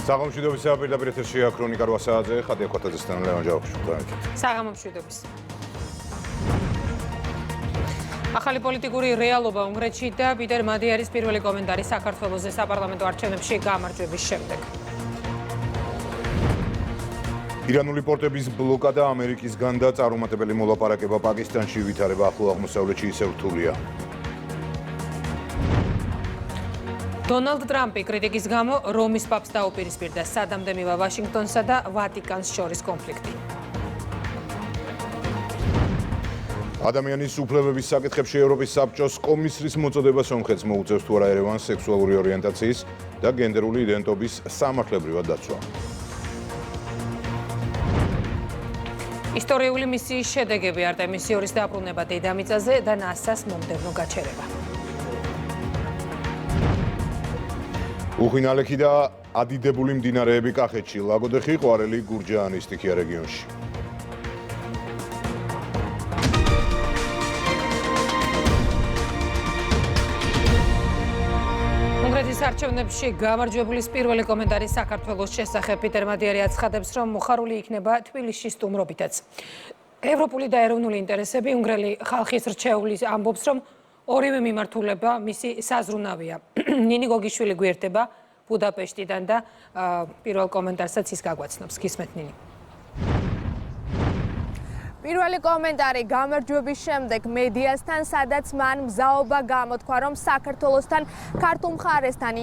საღამომშვიდობისა პირდაპირ ეთერშია ქრონიკა 8 საათზე ხატია კვათაძესთან ლევან ჯავახიშვილი. საღამომშვიდობის. ახალი პოლიტიკური რეალობა უნგრეთში და პიტერ მადიარის პირველი კომენტარი საქართველოს საპარლამენტო არჩევნებში გამარჯვების შემდეგ. ირანული პორტების ბლოკადა ამერიკისგან და წარუმატებელი მოლაპარაკება პაკისტანში ვითარება ახლო აღმოსავლეთში ისევ რთულია. დონალდ ტრამპი კრიტიკის გამო რომის პაპს დაუპირისპირდა სადამდე მივა ვაშინგტონსა და ვატიკანს შორის კონფლიქტი. ადამიანის უფლებების საკითხებში ევროპის საბჭოს კომისრის მოწოდება სომხეთს მოუწევს თუ არა ერევანს სექსუალური ორიენტაციის და გენდერული იდენტობის სამართლებრივად დაცვა. ისტორიული მისიის შედეგები არტემის 2-ის დაბრუნება დედამიწაზე და ნასას მომდევნო გაჩერება. უხინალექი და ადიდებული მდინარეები კახეთში, ლაგოდეხი, ყვარელი, გურჯაანი, სტიქია რეგიონში. უნგრეთის არჩევნებში გამარჯვებულის პირველი კომენტარი საქართველოს შესახებ პიტერ მადიარი აცხადებს, რომ მოხარული იქნება თბილისში სტუმრობითაც. ევროპული და ეროვნული ინტერესები უნგრელი ხალხის რჩეულის ამბობს, რომ ორივე მიმართულება მისი საზრუნავია. ნინი გოგიშვილი გვერდება ბუდაპეშტიდან და პირველ კომენტარსაც ის გაგვაცნობს. გისმენთ ნინი. პირველი კომენტარი გამარჯვების შემდეგ მედიასთან, სადაც მან მზაობა გამოთქვა, რომ საქართველოსთან ქართულ მხარესთან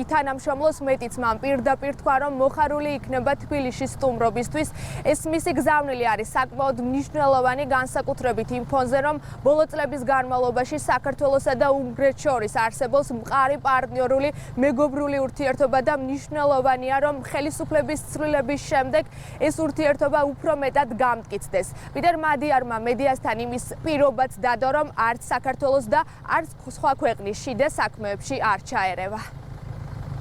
ითანამშრომლოს, მეტიც მან პირდაპირ თქვა, რომ მოხარული იქნება თბილისში სტუმრობისთვის. ეს მისი გზავნილი არის საკმაოდ მნიშვნელოვანი, განსაკუთრებით იმ ფონზე, რომ ბოლო წლების განმავლობაში საქართველოსა და უნგრეთს შორის არსებობს მყარი პარტნიორული მეგობრული ურთიერთობა და მნიშვნელოვანია, რომ ხელისუფლების ცვლილების შემდეგ ეს ურთიერთობა უფრო მეტად გამტკიცდეს. მადიარმა მედიასთან იმის პირობაც დადო, რომ არც საქართველოს და არც სხვა ქვეყნის შიდა საქმეებში არ ჩაერევა.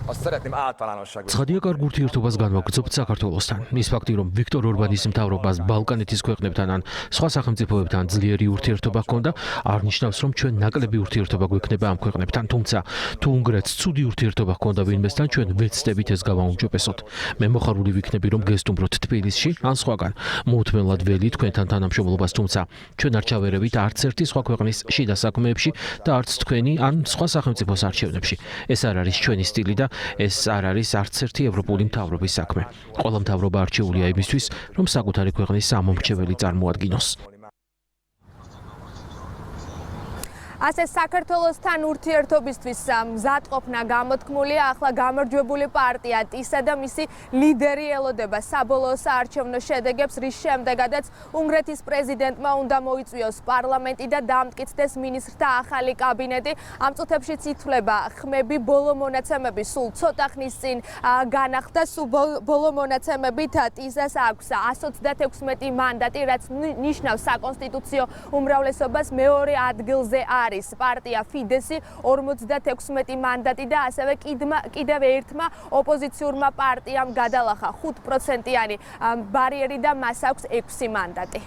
ცხადია, კარგ ურთიერთობას განვაგრძობთ საქართველოსთან. ის ფაქტი, რომ ვიქტორ ორბანის მთავრობას ბალკანეთის ქვეყნებთან ან სხვა სახელმწიფოებთან ძლიერი ურთიერთობა ჰქონდა, არ ნიშნავს, რომ ჩვენ ნაკლები ურთიერთობა გვექნება ამ ქვეყნებთან. თუმცა, თუ უნგრეთს ცუდი ურთიერთობა ჰქონდა ვინმესთან, ჩვენ ვეცდებით ეს გავაუმჯობესოთ. მე მოხარული ვიქნები, რომ გესტუმროთ თბილისში ან სხვაგან. მოუთმენლად ველი თქვენთან თანამშრომლობას, თუმცა ჩვენ არ ჩავერევით არც ერთი სხვა ქვეყნის შიდა საქმეებში და არც თქვენი ან სხვა სახელმწიფოს არჩევნებში. ეს არ არის ჩვენი სტილი და ეს არ არის არც ერთი ევროპული მთავრობის საქმე. ყველა მთავრობა არჩეულია იმისთვის, რომ საკუთარი ქვეყნის ამომრჩეველი წარმოადგინოს. ასე საქართველოსთან ურთიერთობისთვის მზადყოფნა გამოთქმულია. ახლა გამარჯვებული პარტია ტისა და მისი ლიდერი ელოდება საბოლოო საარჩევნო შედეგებს, რის შემდეგაც უნგრეთის პრეზიდენტმა უნდა მოიწვიოს პარლამენტი და დამტკიცდეს მინისტრთა ახალი კაბინეტი. ამ წუთებშიც ითვლება ხმები, ბოლო მონაცემები სულ ცოტა ხნის წინ განახლდა. ბოლო მონაცემებით ტისას აქვს 126 მანდატი, რაც ნიშნავს საკონსტიტუციო უმრავლესობას. მეორე ადგილზე არის პარტია ფიდესი 56 მანდატი და ასევე კიდევ ერთმა ოპოზიციურმა პარტიამ გადალახა 5%-იანი ბარიერი და მას აქვს 6 მანდატი.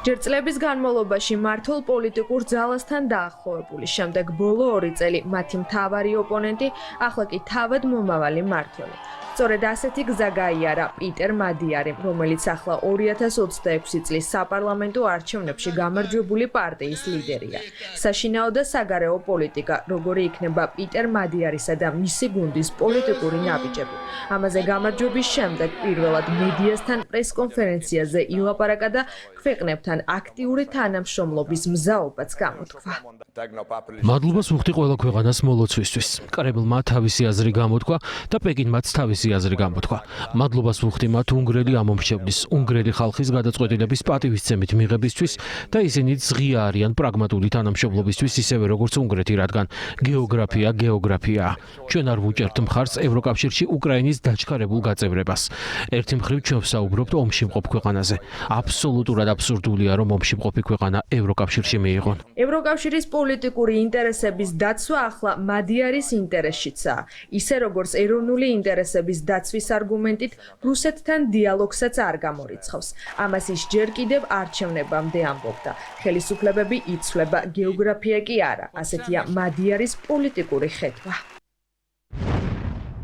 ჯერ წლების განმავლობაში მართულ პოლიტიკურ ძალასთან დაახლოებული, შემდეგ ბოლო 2 წელი მათი მთავარი ოპონენტი, ახლა კი თავად მომავალი მმართველი. სწორედ ასეთი გზა გაიარა პიტერ მადიარიმ, რომელიც ახლა 2026 წლის საპარლამენტო არჩევნებში გამარჯვებული პარტიის ლიდერია. საშინაო და საგარეო პოლიტიკა, როგორი იქნება პიტერ მადიარისა და მისი გუნდის პოლიტიკური ნაბიჯები. ამაზე გამარჯვების შემდეგ პირველად მედიასთან პრესკონფერენციაზე ილაპარაკა და ქვეყნებთან აქტიური თანამშრომლობის მზაობაც გამოთქვა. მადლობას ვუხდი ყველა ქვეყანას მოლოცვისთვის. კრემლმა თავისი აზრი გამოთქვა და პეკინმაც თავისი აზრი გამოთქვა. მადლობას ვუხდი მათ უნგრელი ამომრჩევლის, უნგრელი ხალხის გადაწყვეტილების პატივისცემით მიღებისთვის და ისინი ღია არიან პრაგმატული თანამშრომლობისთვის, ისევე როგორც უნგრეთი, რადგან გეოგრაფია. ჩვენ არ ვუჭერთ მხარს ევროკავშირში უკრაინის დაჩქარებულ გაწევრებას. ერთი მხრივ ჩვენ ვსაუბრობთ ომში მყოფ ქვეყანაზე. აბსოლუტურად აბსურდულია, რომ ომში მყოფი ქვეყანა ევროკავშირში მიიღონ. ევროკავშირის პოლიტიკური ინტერესების დაცვა ახლა მადიარის ინტერესშიცაა. ისე როგორც ეროვნული ინტერესების დაცვის არგუმენტით რუსეთთან დიალოგსაც არ გამორიცხავს. ამას ის ჯერ კიდევ არჩევნებამდე ამბობდა. ხელისუფლებები იცვლება, გეოგრაფია კი არა. ასეთია მადიარის პოლიტიკური ხედვა.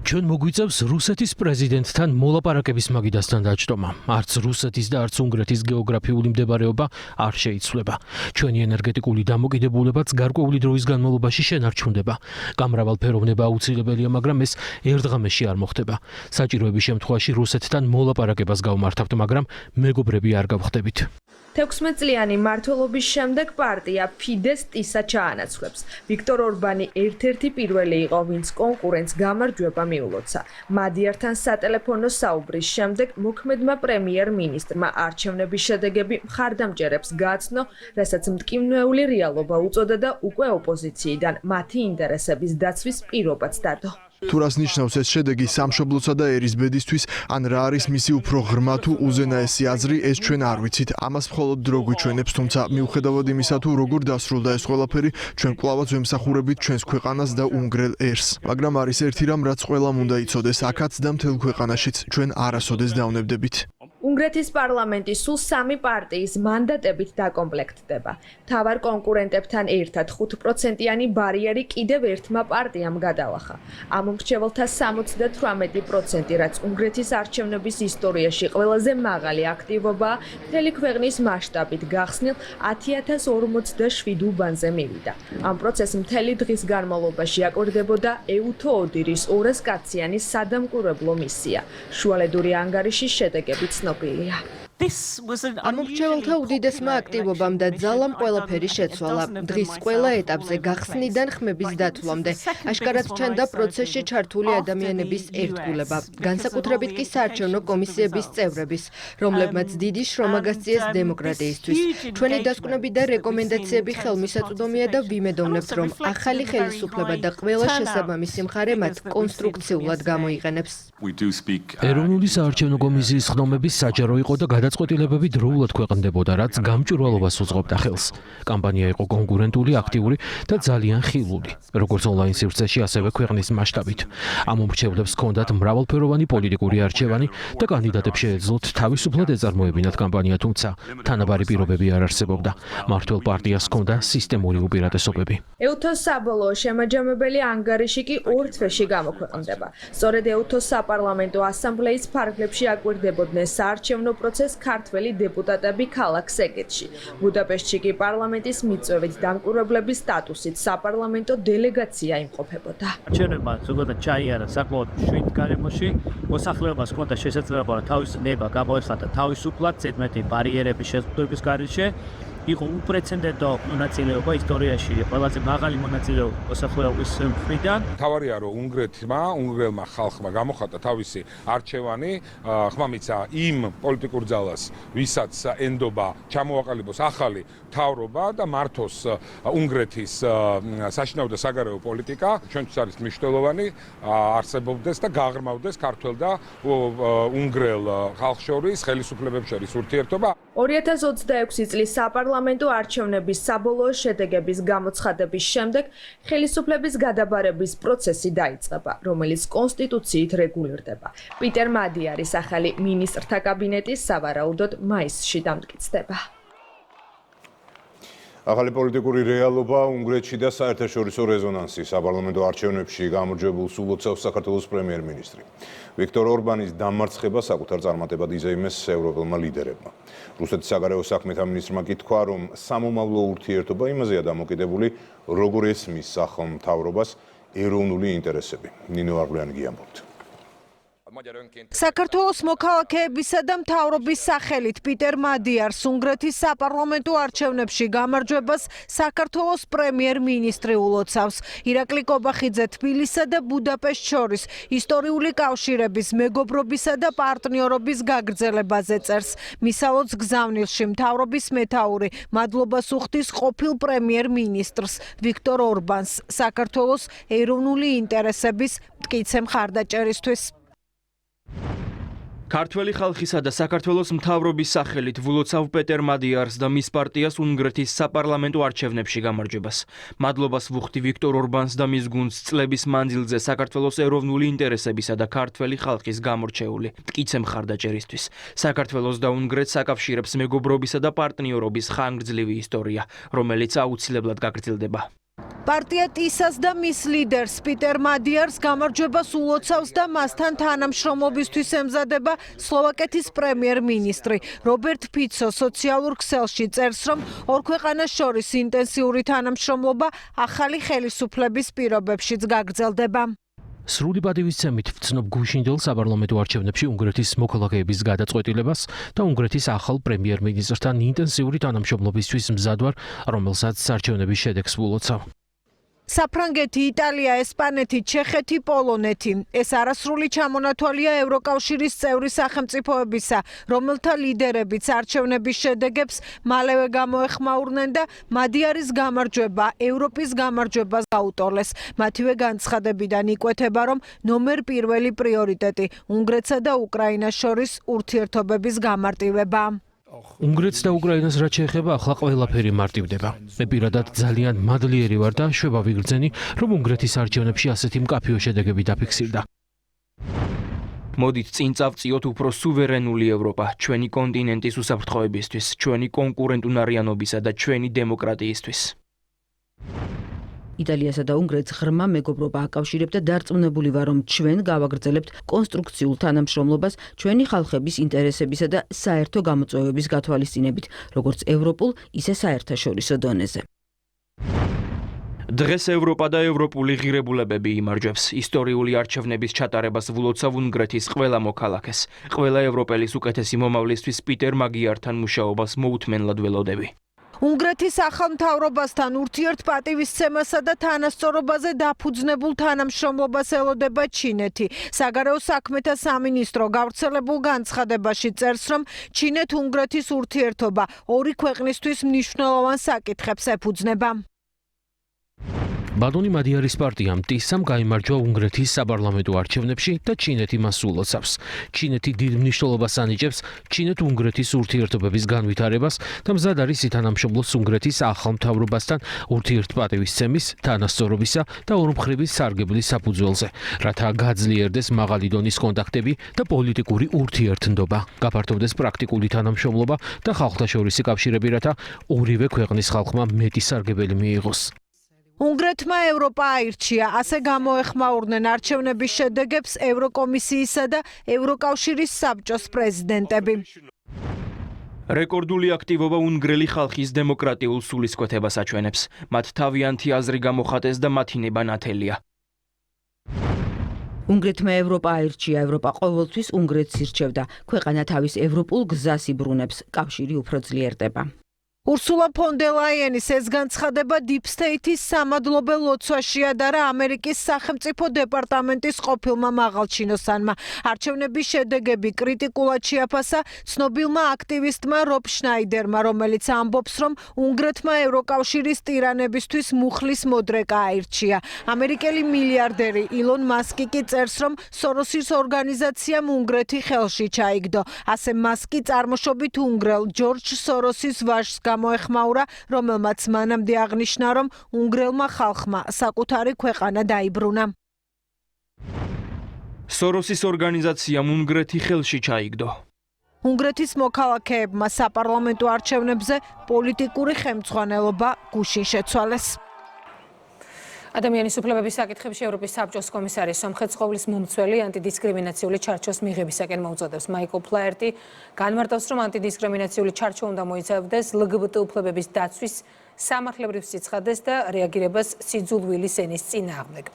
ჩვენ მოგვიწევს რუსეთის პრეზიდენტთან მოლაპარაკების მაგიდასთან დაჯდომა. არც რუსეთის და არც უნგრეთის გეოგრაფიული მდებარეობა არ შეიცვლება. ჩვენი ენერგეტიკული დამოკიდებულებაც გარკვეული დროის განმავლობაში შენარჩუნდება. გამრავალფეროვნება აუცილებელია, მაგრამ ეს ერთდღამეში არ მოხდება. საჭიროების შემთხვევაში რუსეთთან მოლაპარაკებას გავმართავთ, მაგრამ მეგობრები არ გავხდებით. 16 წლიანი მმართველობის შემდეგ პარტია ფიდეს ტისა ჩაანაცვლებს. ვიქტორ ორბანი ერთ-ერთი პირველი იყო, ვინც კონკურენტს გამარჯვება მიულოცა. მადიართან სატელეფონო საუბრის შემდეგ მოქმედმა პრემიერ-მინისტრმა არჩევნების შედეგები მხარდამჭერებს გააცნო, რასაც მტკივნეული რეალობა უწოდა და უკვე ოპოზიციიდან მათი ინტერესების დაცვის პირობაც დადო. თუ რას ნიშნავს ეს შედეგი სამშობლოსა და ერისბედისთვის, ან რა არის მისი უფრო ღრმა თუ უზენაესი აზრი, ეს ჩვენ არ ვიცით. ამას მხოლოდ დრო გვიჩვენებს, თუმცა მიუხედავად იმისა, თუ როგორ დასრულდა ეს ყველაფერი, ჩვენ კვლავაც ვემსახურებით ჩვენს ქვეყანას და უნგრელ ერს. მაგრამ არის ერთი რამ, რაც ყველამ უნდა იცოდეს, აქაც და მთელ ქვეყანაშიც, ჩვენ არასოდეს დავნებდებით. უნგრეთის პარლამენტი სულ 3 პარტიის მანდატებით დაკომპლექტდება. მთავარ კონკურენტებთან ერთად 5%-იანი ბარიერი კიდევ ერთმა პარტიამ გადალახა. ამ მრჩეველთა 78%, რაც უნგრეთის არჩევნების ისტორიაში ყველაზე მაღალი აქტივობაა, მთელი ქვეყნის მასშტაბით გახსნილ 10,047 უბანზე მივიდა. ამ პროცესს მთელი დღის განმავლობაში აკვირდებოდა ეუთო ოდირის 200 კაციანი სადამკვირვებლო მისია. შუალედური ანგარიშის შედეგებიც ცნობილია. ამ მრჩეველთა უდიდესმა აქტივობამ და ძალამ ყველაფერი შეცვალა. დღის ყველა ეტაპზე გახსნიდან ხმების დათვლამდე აშკარად ჩანდა პროცესში ჩართული ადამიანების ერთგულება, განსაკუთრებით კი საარჩევნო კომისიების წევრების, რომლებმაც დიდი შრომა გასწიეს დემოკრატიისთვის. ჩვენი დასკვნები და რეკომენდაციები ხელმისაწვდომია და ვიმედოვნებთ, რომ ახალი ხელისუფლება და ყველა შესაბამისი მხარე მათ კონსტრუქციულად გამოიყენებს. ეროვნული საარჩევნო კომისიის ხდომების საჯარო იყო და გადაწყვეტილებები დროულად ქვეყნდებოდა, რაც გამჭვირვალობას უძღვებდა ხელს. კამპანია იყო კონკურენტული, აქტიური და ძალიან ხილული, როგორც ონლაინ სივრცეში, ასევე ქვეყნის მასშტაბით. ამ მომრჩევლებს ჰქონდათ მრავალფეროვანი პოლიტიკური არჩევანი და კანდიდატებს შეეძლოთ თავისუფლად ეწარმოებინათ კამპანია, თუმცა თანაბარი პირობები არ არსებობდა. მმართველ პარტიას ჰქონდა სისტემური უპირატესობები. ეუთოს საბოლოო შემაჯამებელი ანგარიში კი ორ თვეში გამოქვეყნდება. სწორედ ეუთოს საპარლამენტო ასამბლეის ფარგლებში აკვირდებოდნენ საარჩევნო პროცესს ქართველი დეპუტატები ქალაქ ზეგეთში. ბუდაპეშტში კი პარლამენტის მიწვევით დამკვირვებლების სტატუსით საპარლამენტო დელეგაცია იმყოფებოდა. არჩევნებმა ზოგადად ჩაიარა საკმაოდ მშვიდ გარემოში. მოსახლეობას ჰქონდა შესაძლებლობა თავისი ნება გამოეხატა თავისუფლად, ზედმეტი ბარიერების შეზღუდვების გარეშე. იყო უპრეცედენტო მონაწილეობა ისტორიაში, ყველაზე მაღალი მონაწილეობა მოსახლეობის მხრიდან. თავარია რომ უნგრელმა ხალხმა გამოხატა თავისი არჩევანი, ხმამიცა იმ პოლიტიკურ ძალას, ვისაც ენდობა ჩამოაყალიბოს ახალი მთავრობა და მართოს უნგრეთის საშინაო და საგარეო პოლიტიკა, ჩვენთვის არის მნიშვნელოვანი არსებობდეს და გაღრმავდეს ქართველ და უნგრელ ხალხ შორის, ხელისუფლებებს შორის ურთიერთობა. 2026 წლის საპარლამენტო არჩევნების საბოლოო შედეგების გამოცხადების შემდეგ ხელისუფლების გადაბარების პროცესი დაიწყება, რომელიც კონსტიტუციით რეგულირდება. პიტერ მადიარის ახალი მინისტრთა კაბინეტი სავარაუდოდ მაისში დამტკიცდება. ახალი პოლიტიკური რეალობა უნგრეთში და საერთაშორისო რეზონანსი საპარლამენტო არჩევნებში გამარჯვებულს ულოცავს საქართველოს პრემიერ-მინისტრი. ვიქტორ ორბანის დამარცხება საკუთარ წარმატებად იზეიმეს ევროპელმა ლიდერებმა. რუსეთის საგარეო საქმეთა მინისტრმა კი თქვა, რომ სამომავლო ურთიერთობა იმაზეა დამოკიდებული, როგორ ესმის სახელმთავრობას ეროვნული ინტერესები. ნინო არგლიანი გიამბობთ. საქართველოს მოქალაქეებისა და მთავრობის სახელით პიტერ მადიარს უნგრეთის საპარლამენტო არჩევნებში გამარჯვებას საქართველოს პრემიერ-მინისტრი ულოცავს. ირაკლი კობახიძე თბილისსა და ბუდაპეშტს შორის ისტორიული კავშირების, მეგობრობისა და პარტნიორობის გაგრძელებაზე წერს. მისალოც გზავნილში მთავრობის მეთაური მადლობას უხდის ყოფილ პრემიერ-მინისტრს ვიქტორ ორბანს საქართველოს ეროვნული ინტერესების მტკიცე მხარდაჭერისთვის. ქართველი ხალხისა და საქართველოს მთავრობის სახელით ვულოცავ პეტერ მადიარს და მის პარტიას უნგრეთის საპარლამენტო არჩევნებში გამარჯვებას. მადლობას ვუხდი ვიქტორ ორბანს და მის გუნდს წლების მანძილზე საქართველოს ეროვნული ინტერესებისა და ქართველი ხალხის გამორჩეული მტკიცე მხარდაჭერისთვის. საქართველოს და უნგრეთს აკავშირებს მეგობრობისა და პარტნიორობის ხანგრძლივი ისტორია, რომელიც აუცილებლად გაგრძელდება. პარტია ტისას და მის ლიდერს პიტერ მადიარს გამარჯვებას ულოცავს და მასთან თანამშრომლობისთვის ემზადება სლოვაკეთის პრემიერ-მინისტრი. რობერტ ფიცო სოციალურ ქსელში წერს, რომ ორ ქვეყანას შორის ინტენსიური თანამშრომლობა ახალი ხელისუფლების პირობებშიც გაგრძელდება. სრული პატივისცემით ვცნობ გუშინდელ საპარლამენტო არჩევნებში უნგრეთის მოქალაქეების გადაწყვეტილებას და უნგრეთის ახალ პრემიერ-მინისტრთან ინტენსიური თანამშრომლობისთვის მზად ვარ, რომელსაც არჩევნების შედეგს ვლოცავ. საფრანგეთი, იტალია, ესპანეთი, ჩეხეთი, პოლონეთი. ეს არასრული ჩამონათვალია ევროკავშირის წევრი სახელმწიფოებისა, რომელთა ლიდერებიც არჩევნების შედეგებს მალევე გამოეხმაურნენ და მადიარის გამარჯვება ევროპის გამარჯვებას გაუტოლეს. მათივე განცხადებიდან იკვეთება, რომ ნომერ პირველი პრიორიტეტი უნგრეთსა და უკრაინას შორის ურთიერთობების გამარტივება. უნგრეთს და უკრაინას რაც შეეხება, ახლა ყველაფერი მარტივდება. მე პირადად ძალიან მადლიერი ვარ და შვება ვიგრძენი, რომ უნგრეთის არჩევნებში ასეთი მკაფიო შედეგები დაფიქსირდა. მოდით წინ წავწიოთ უფრო სუვერენული ევროპა, ჩვენი კონტინენტის უსაფრთხოებისთვის, ჩვენი კონკურენტუნარიანობისა და ჩვენი დემოკრატიისთვის. იტალიასა და უნგრეთს ღრმა მეგობრობა აკავშირებდა და დარწმუნებული ვარ, რომ ჩვენ გავაგრძელებთ კონსტრუქციულ თანამშრომლობას ჩვენი ხალხების ინტერესებისა და საერთო გამოწვევების გათვალისწინებით, როგორც ევროპულ, ისე საერთაშორისო დონეზე. დღეს ევროპა და ევროპული ღირებულებები იმარჯვებს. ისტორიული არჩევნების ჩატარებას ვლოცავ უნგრეთის ყველა მოქალაქეს. ყველა ევროპელის უკეთესი მომავლისთვის პიტერ მაგიართან მუშაობას მოუთმენლად ველოდები. უნგრეთის ახალ მთავრობასთან ურთიერთპატივისცემასა და თანასწორობაზე დაფუძნებულ თანამშრომლობას ელოდება ჩინეთი. საგარეო საქმეთა სამინისტრო გავრცელებულ განცხადებაში წერს, რომ ჩინეთ-უნგრეთის ურთიერთობა ორი ქვეყნისთვის მნიშვნელოვან საკითხებს ეფუძნება. ბატონი მადიარის პარტიამ ტისამ გაიმარჯვა უნგრეთის საპარლამენტო არჩევნებში და ჩინეთი მას ულოცავს. ჩინეთი დიდ მნიშვნელობას ანიჭებს ჩინეთ-უნგრეთის ურთიერთობების განვითარებას და მზად არის ითანამშრომლოს უნგრეთის ახალ მთავრობასთან ურთიერთპატივისცემის, თანასწორობისა და ორმხრივი სარგებლის საფუძველზე, რათა გაძლიერდეს მაღალი დონის კონტაქტები და პოლიტიკური ურთიერთნდობა, გაფართოვდეს პრაქტიკული თანამშრომლობა და ხალხთა შორისი კავშირები, რათა ორივე ქვეყნის ხალხმა მეტი სარგებელი მიიღოს. უნგრეთმა ევროპა აირჩია, ასე გამოეხმაურნენ არჩევნების შედეგებს ევროკომისიისა და ევროკავშირის საბჭოს პრეზიდენტები. რეკორდული აქტივობა უნგრელი ხალხის დემოკრატიულ სულისკვეთებას აჩვენებს. მათ თავიანთი აზრი გამოხატეს და მათი ნება ნათელია. უნგრეთმა ევროპა აირჩია, ევროპა ყოველთვის უნგრეთს ირჩევდა. ქვეყანა თავის ევროპულ გზას იბრუნებს, კავშირი უფრო ძლიერდება. ურსულა ფონ დერ ლაიენის ეს განცხადება Deep State-ის სამადლობე ლოცვაში ადარა ამერიკის სახელმწიფო დეპარტამენტის ყოფილმა მაღალჩინოსანმა. არჩევნების შედეგები კრიტიკულად შეაფასა ცნობილმა აქტივისტმა რობ შნაიდერმა, რომელიც ამბობს, რომ უნგრეთმა ევროკავშირის ტირანებისთვის მუხლის მოდრეკა აირჩია. ამერიკელი მილიარდერი ილონ მასკი კი წერს, რომ სოროსის ორგანიზაციამ უნგრეთი ხელში ჩაიგდო. ასე მასკი წარმოშობით უნგრელ ჯორჯ სოროსის ვაჟს გამოეხმაურა, რომელმაც მანამდე აღნიშნა, რომ უნგრელმა ხალხმა საკუთარი ქვეყანა დაიბრუნა. სოროსის ორგანიზაციამ უნგრეთი ხელში ჩაიგდო. უნგრეთის მოქალაქეებმა საპარლამენტო არჩევნებზე პოლიტიკური ხელმძღვანელობა გუშინ შეცვალეს. ადამიანის უფლებების საკითხებში ევროპის საბჭოს კომისარი სომხეთ ცხოვლის მომცველი ანტიდისკრიმინაციული ჩარჩოს მიღებისაკენ მოუწოდებს. მაიკლ ფლაერტი განმარტავს, რომ ანტიდისკრიმინაციული ჩარჩო უნდა მოიცავდეს LGBT უფლებების დაცვის სამართლებრივ სიცხადეს და რეაგირებას სიძულვილის ენის წინააღმდეგ.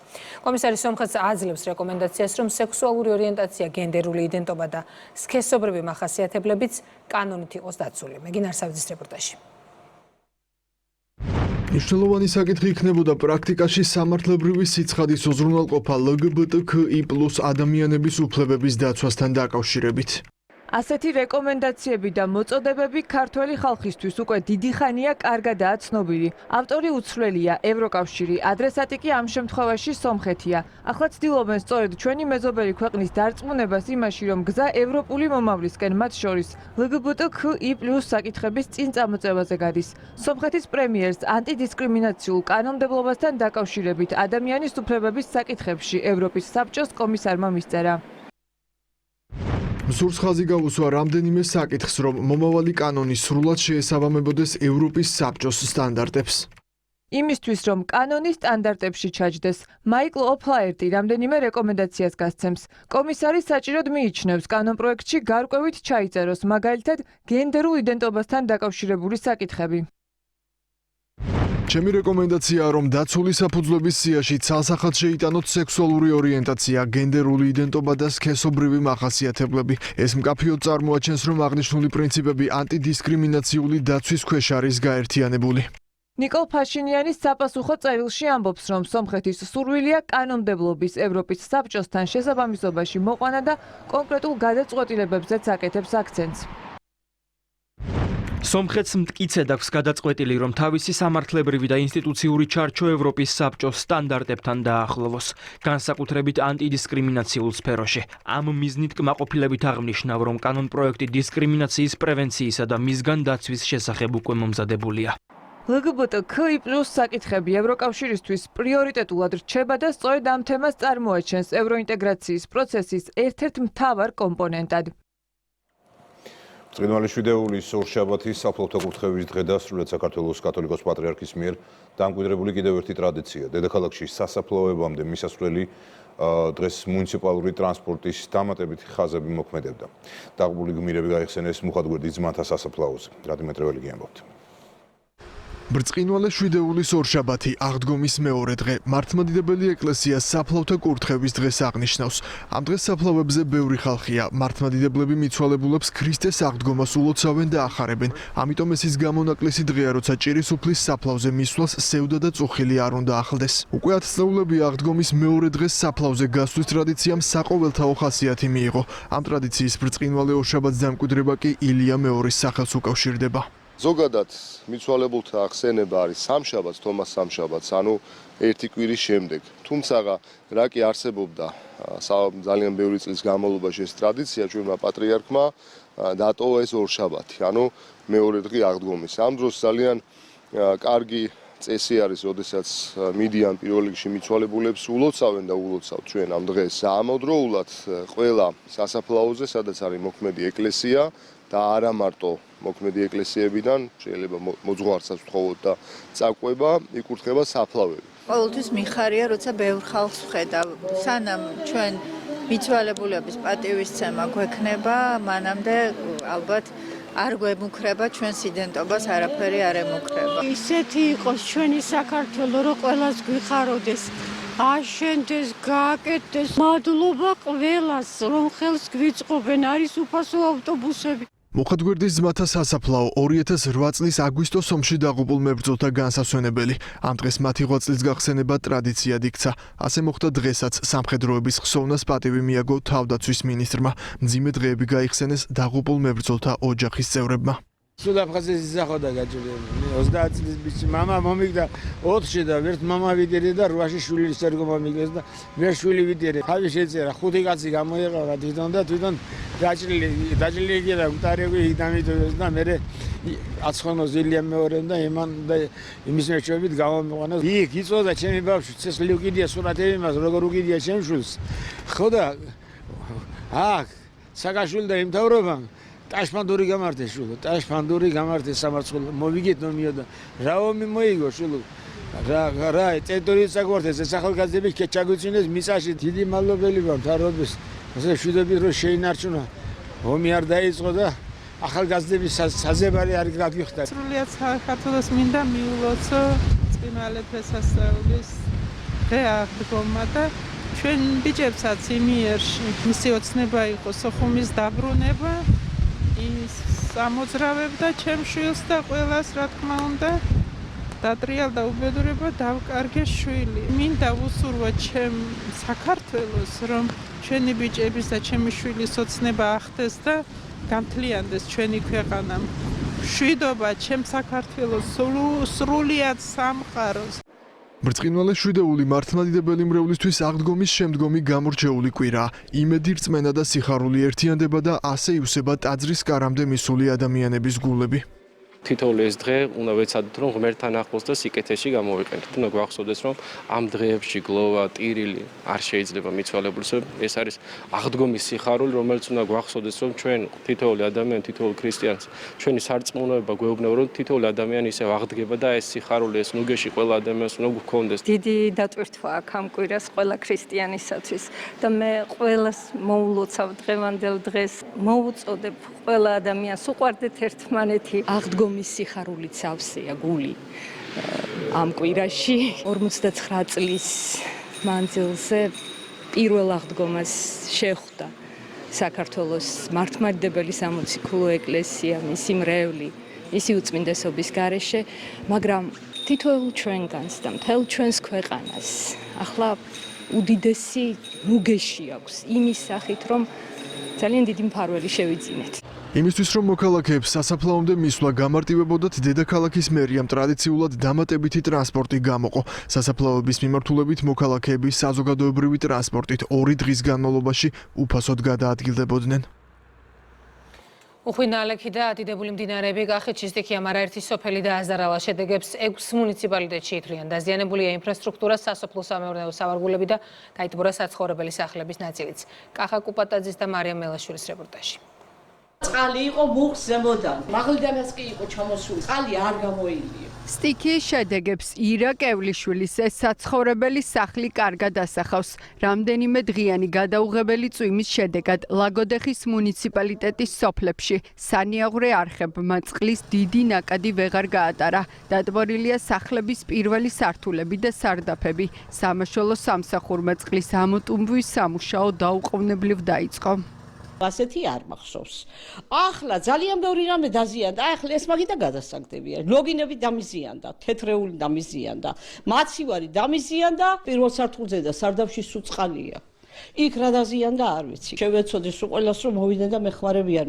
კომისარი სომხეთს აძლევს რეკომენდაციას, რომ სექსუალური ორიენტაცია, გენდერული იდენტობა და სქესობრივი მახასიათებლებიც კანონით იყოს დაცული. მეგინ არსავიძის რეპორტაჟი. მნიშვნელოვანი საკითხი იქნებოდა პრაქტიკაში სამართლებრივი სიცხადის უზრუნველყოფა LGBTQI+ ადამიანების უფლებების დაცვასთან დაკავშირებით. ასეთი რეკომენდაციები და მოწოდებები ქართველი ხალხისთვის უკვე დიდი ხანია კარგადაა ცნობილი. ავტორი უცვლელია ევროკავშირი, ადრესატი კი ამ შემთხვევაში სომხეთია. ახლა ცდილობენ სწორედ ჩვენი მეზობელი ქვეყნის დარწმუნებას იმაში, რომ გზა ევროპული მომავლისკენ, მათ შორის LGBTQI+ საკითხების წინ წამოწევაზე გადის. სომხეთის პრემიერს ანტიდისკრიმინაციულ კანონმდებლობასთან დაკავშირებით ადამიანის უფლებების საკითხებში ევროპის საბჭოს კომისარმა მისწერა. მსურს ხაზი გაუსვა რამდენიმე საკითხს, რომ მომავალი კანონი სრულად შეესაბამებოდეს ევროპის საბჭოს სტანდარტებს. იმისთვის, რომ კანონის სტანდარტებში ჩაჯდეს. მაიკლ ოფლაერტი რამდენიმე რეკომენდაციას გასცემს. კომისარი საჭიროდ მიიჩნევს კანონპროექტში გარკვევით ჩაიწეროს, მაგალითად, გენდერულ იდენტობასთან დაკავშირებული საკითხები. ჩემი რეკომენდაციაა, რომ დაცული საფუძვლების სიაში ცალსახად შეიტანოთ სექსუალური ორიენტაცია, გენდერული იდენტობა და სქესობრივი მახასიათებლები. ეს მკაფიოდ წარმოაჩენს, რომ აღნიშნული პრინციპები ანტიდისკრიმინაციული დაცვის ქვეშ არის გაერთიანებული. ნიკოლ ფაშინიანის საპასუხო წერილში ამბობს, რომ სომხეთის სურვილია კანონმდებლობის ევროპის საბჭოსთან შესაბამისობაში მოყვანა და კონკრეტულ გადაწყვეტილებებზეც აკეთებს აქცენტს. სომხეთს მტკიცედ აქვს გადაწყვეტილი, რომ თავისი სამართლებრივი და ინსტიტუციური ჩარჩო ევროპის საბჭოს სტანდარტებთან დაახლოვოს, განსაკუთრებით ანტიდისკრიმინაციულ სფეროში. ამ მიზნით კმაყოფილებით აღნიშნავ, რომ კანონპროექტი დისკრიმინაციის პრევენციისა და მისგან დაცვის შესახებ უკვე მომზადებულია. LGBTQ+ საკითხები ევროკავშირისთვის პრიორიტეტულად რჩება და სწორედ ამ თემას წარმოაჩენს ევროინტეგრაციის პროცესის ერთ-ერთ მთავარ კომპონენტად. ბრწყინვალე შვიდეულის ორშაბათის საფლავთა კურთხევის დღე დასრულდა საქართველოს კათოლიკოს პატრიარქის მიერ დამკვიდრებული კიდევ ერთი ტრადიცია. დედაქალაქში სასაფლაოებამდე მისასვლელი დღეს მუნიციპალური ტრანსპორტის დამატებითი ხაზები მოქმედებდა. დაღუპული გმირები გაიხსენეს მუხათგვერდის ძმათა სასაფლაოზე. რადიმ მეტრეველი გიამბობთ. ბრწყინვალე შვიდეულის ორშაბათი აღდგომის მეორე დღე მართლმადიდებელი ეკლესიას საფლავთა კურთხევის დღეს აღნიშნავს. ამ დღეს საფლავებზე ბევრი ხალხია. მართლმადიდებლები მიცვალებულებს ქრისტეს აღდგომას ულოცავენ და ახარებენ. ამიტომ ეს ის გამონაკლისი დღეა, როცა ჭირისუფლის საფლავზე მისვლას სევდა და წუხილი არ უნდა ახლდეს. უკვე ათწლეულები აღდგომის მეორე დღეს საფლავზე გასვლის ტრადიციამ საყოველთაო ხასიათი მიიღო. ამ ტრადიციის ბრწყინვალე ორშაბათს დამკვიდრება კი ილია მეორის სახელს უკავშირდება. ზოგადად მიცვალებულთა ახსენება არის სამშაბათს, თომას სამშაბათს, ანუ ერთი კვირის შემდეგ. თუმცა რა კი არსებობდა ძალიან ბევრი წლის განმავლობაში ეს ტრადიცია ჩვენმა პატრიარქმა დატოვა ეს ორშაბათი, ანუ მეორე დღე აღდგომის. ამ დროს ძალიან კარგი წესი არის, როდესაც მიდიან პირველ რიგში მიცვალებულებს ულოცავენ და ულოცავთ ჩვენ ამ დღეს ამავდროულად ყველა სასაფლაოზე, სადაც არის მოქმედი ეკლესია და არა მარტო მოქმედი ეკლესიებიდან შეიძლება მოძღვარსაც ვთხოვოთ და წაკვება, იკურთხება საფლავები. ყოველთვის მიხარია, როცა ბევრ ხალხს ვხედავ. სანამ ჩვენ მიცვალებულების პატივისცემა გვექნება, მანამდე ალბათ არ გვემუქრება ჩვენს იდენტობას, არაფერი არ ემუქრება. ისეთი იყოს ჩვენი საქართველო, რომ ყველას გვიხაროდეს. აშენდეს, გააკეთდეს. მადლობა ყველას, რომ ხელს გვიწყობენ, არის უფასო ავტობუსები. მუხათგვერდის ძმათა სასაფლაო 2008 წლის აგვისტოს ომში დაღუპულ მებრძოლთა განსასვენებელი. ამ დღეს მათი ღვაწლის გახსენება ტრადიციად იქცა. ასე მოხდა დღესაც სამხედროების ხსოვნას პატივი მიაგო თავდაცვის მინისტრმა. მძიმე დღეები გაიხსენეს დაღუპულ მებრძოლთა ოჯახის წევრებმა. სულ აფხაზეთის ზახოდა გაჭირდა 30 წლის ბიჭი მამა მომიგდა 4-ში და ვერთ მამა ვიდერე და 8-ში შვილი სერგო მომიგეს და ვერ შვილი ვიდერე თავი შეწერა 5 კაცი გამოიყარა თვითონ და თვითონ დაჭრილი გირა მტარები დამიტოვეს და მე აცხონო ზილია მეორემ და იმან და იმის მეჩვევით გამომიყვანა იქ იწოდა ჩემი ბავშვი წესლი უკიდია სურათები მას როგორ უკიდია ჩემს შვილს ხო და აქ საკაშვილი და იმთავრობამ ტაშფანდური გამართეს შულო, ტაშფანდური გამართეს სამარცხო მოვიგეთ ნომიო და რაომი მოიგო შულო. რა ტერიტორიის საგვართეს ეს ახალგაზრდები ჩაგვიწინეს მიწაში დიდი მადლობელი ვარ თარობის. ასე შვიდობით რომ შეინარჩუნა. ომი არ დაიწყო და ახალგაზრდების საზებარი არ გაგიხდა. სრულიად საქართველოს მინდა მიულოცო წმინალე ფესასწაულის დღე აღდგომა და ჩვენ ბიჭებსაც იმიერში მისი ოცნება იყო სოხუმის დაბრუნება. ის ამოძრავებდა ჩემ შვილს და ყველას რა თქმა უნდა დატრიალდა უბედურება დავკარგე შვილი. მინდა უსურვო ჩემ საქართველოს რომ ჩვენი ბიჭების და ჩემი შვილის ოცნება ახდეს და გამთლიანდეს ჩვენი ქვეყანა. მშვიდობა ჩემ საქართველოს სრულიად სამყაროს. ბრწყინვალე შვიდეული მართლმადიდებელი მრევლისთვის აღდგომის შემდგომი გამორჩეული კვირაა. იმედი, რწმენა და სიხარული ერთიანდება და ასე ივსება ტაძრის კარამდე მისული ადამიანების გულები. თითოეული ეს დღე უნდა ვეცადოთ, რომ ღმერთთან ახლოს და სიკეთეში გამოვიყენოთ. უნდა გვახსოვდეს, რომ ამ დღეებში გლოვა, ტირილი არ შეიძლება მიცვალებულის. ეს არის აღდგომის სიხარული, რომელიც უნდა გვახსოვდეს, რომ ჩვენ თითოეული ადამიანი, თითოეული ქრისტიანს, ჩვენი სარწმუნოება გვეუბნება, რომ თითოეული ადამიანი ისევ აღდგება და ეს სიხარული, ეს ნუგეში ყველა ადამიანს უნდა გქონდეს. დიდი დატვირთვა აქვს ამ კვირას ყველა ქრისტიანისათვის და მე ყველას მოულოცავ დღევანდელ დღეს, მოუწოდებ ყველა ადამიანს უყვარდეთ ერთმანეთი. აღდგომის სიხარულით სავსეა გული ამ კვირაში 59 წლის მანძილზე პირველ აღდგომას შეხვდა საქართველოს მართლმადიდებელი სამოციქულო ეკლესია, მისი მრევლი, მისი უწმინდესობის გარეშე, მაგრამ თითოეულ ჩვენგანს და მთელ ჩვენს ქვეყანას ახლა უდიდესი მუგეში აქვს იმის სახით, რომ ძალიან დიდი მფარველი შევიძინეთ. იმისთვის რომ მოქალაქეებს სასაფლაომდე მისვლა გამარტივებოდათ, დედაქალაქის მერიამ ტრადიციულად დამატებითი ტრანსპორტი გამოყო. სასაფლაოების მიმართულებით მოქალაქეები საზოგადოებრივი ტრანსპორტით 2 დღის განმავლობაში უფასოდ გადაადგილდებოდნენ. უხვინალექი და ატიდებული მდინარეები კახეთში, სტიქიამ არაერთი სოფელი და აზარალა შედეგებს 6 მუნიციპალიტეტში ითვლიან. დაზიანებულია ინფრასტრუქტურა, სასოფლო-სამეურნეო სავარგულები და გაიტბორა საცხოვრებელი სახლების ნაწილიც. კახა კუპატაძის და მარიამ მელაშვილის რეპორტაჟი. წყალი იყო მუხს ზემოდან. მაღლიდანაც კი იყო ჩამოსული. წყალი არ გამოილია. სტიქიის შედეგებს ირა კევლიშვილის ეს საცხოვრებელი სახლი კარგად ასახავს. რამდენიმე დღიანი გადაუღებელი წვიმის შედეგად ლაგოდეხის მუნიციპალიტეტის სოფლებში სანიაღვრე არხებმა წყლის დიდი ნაკადი ვეღარ გაატარა. დატბორილია სახლების პირველი სართულები და სარდაფები. სამაშველო სამსახურმა წყლის ამოტუმბვის სამუშაო დაუყოვნებლივ დაიწყო. ასეთი არ მახსოვს. ახლა ძალიან ბევრი რამე დაზიანდა. ახლა ეს მაგითა გადასაგდებია. ლოგინები დამიზიანდა, თეთრეული დამიზიანდა, მაცივარი დამიზიანდა, პირველ სართულზე და სარდაფში სუწყალია. იქ რა დაზიანდა არ ვიცი. შევეცოდეს უყველას რომ მოვიდნენ და მეხმარებიან.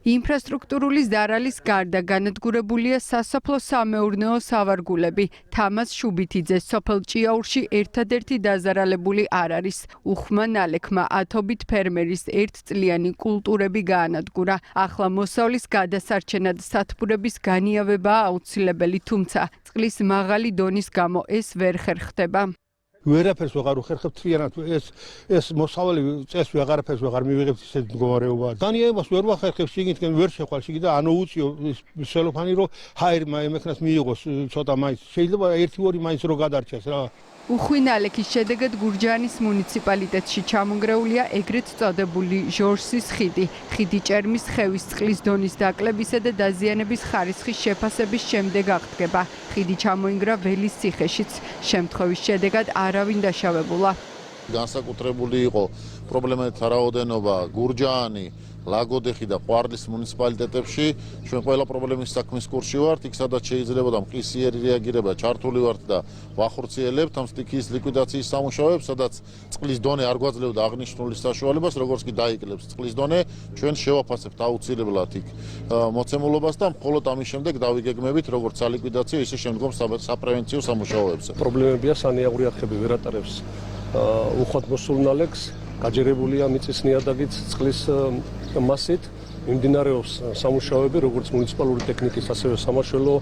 ინფრასტრუქტურული ზარალის გარდა განადგურებულია სასოფლო-სამეურნეო სავარგულები. თამაზ შუბითიძე სოფელ ჭიაურში ერთადერთი დაზარალებული არ არის. უხმა ნალექმა ათობით ფერმერის ერთწლიანი კულტურები გაანადგურა. ახლა მოსავლის გადასარჩენად სათბურების განიავებაა აუცილებელი, თუმცა წყლის მაღალი დონის გამო ეს ვერ ხერხდება. ვერაფერს ვეღარ უხერხებ თლიანად ეს მოსავალი წესს ვეღარაფერს ვეღარ მივიღებთ ისეთ მდგომარეობაა. განიებას ვერ ვახერხებ შიგნითკენ ვერ შეხვალ შიგნით და ანუ უწიო სელოფანი რომ ჰაერმა ემექნას მიიღოს ცოტა მაინც შეიძლება 1-2 მაინც რო გადარჩეს რა. უხვინალექის შედეგად გურჯაანის მუნიციპალიტეტში ჩამონგრეულია ეგრეთ წოდებული ჟორსის ხიდი. ხიდი ჭერმის ხევის წყლის დონის დაკლებისა და დაზიანების ხარისხის შეფასების შემდეგ აღდგება. ხიდი ჩამოინგრა ველის ციხეშიც. შემთხვევის შედეგად არავინ დაშავებულა. განსაკუთრებული იყო პრობლემათა რაოდენობა გურჯაანი, ლაგოდეხი და ყვარლის მუნიციპალიტეტებში. ჩვენ ყველა პრობლემის საქმის კურსში ვართ, იქ სადაც შეიძლება და მყისიერი რეაგირება ჩართული ვართ და ვახორციელებთ ამ სტიქიის ლიკვიდაციის სამუშაოებს, სადაც წყლის დონე არ გვაძლევდა აღნიშნული საშუალებას, როგორც კი დაიკლებს წყლის დონე, ჩვენ შევაფასებთ აუცილებლად იქ მოცემულობას და მხოლოდ ამის შემდეგ დავიგეგმებით როგორც სალიკვიდაციო, ისე შემდგომ საპრევენციო სამუშაოებზე. პრობლემებია სანიაღვრე არხები ვერ ატარებს უხვად მოსულ ნალექს, გაჯერებულია მიწის ნიადაგით წყლის მასით, მიმდინარეობს სამუშაოები, როგორც მუნიციპალური ტექნიკის, ასევე სამაშველო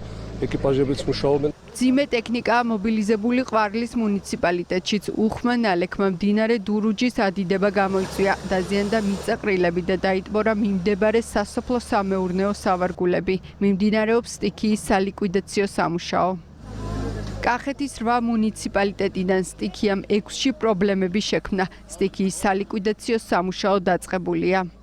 ეკიპაჟებიც მუშაობენ. ძიმე ტექნიკაა მობილიზებული ყვარლის მუნიციპალიტეტშიც. უხმა ნალექმა მდინარე დურუჯის ადიდება გამოიწვია. დაზიანდა მიწაყრილები და დაიტბორა მიმდებარე სასოფლო-სამეურნეო სავარგულები. მიმდინარეობს სტიქიის სალიკვიდაციო სამუშაო. კახეთის 8 მუნიციპალიტეტიდან სტიქიამ 6-ში პრობლემები შექმნა. სტიქიის სალიკვიდაციო სამუშაო დაწყებულია.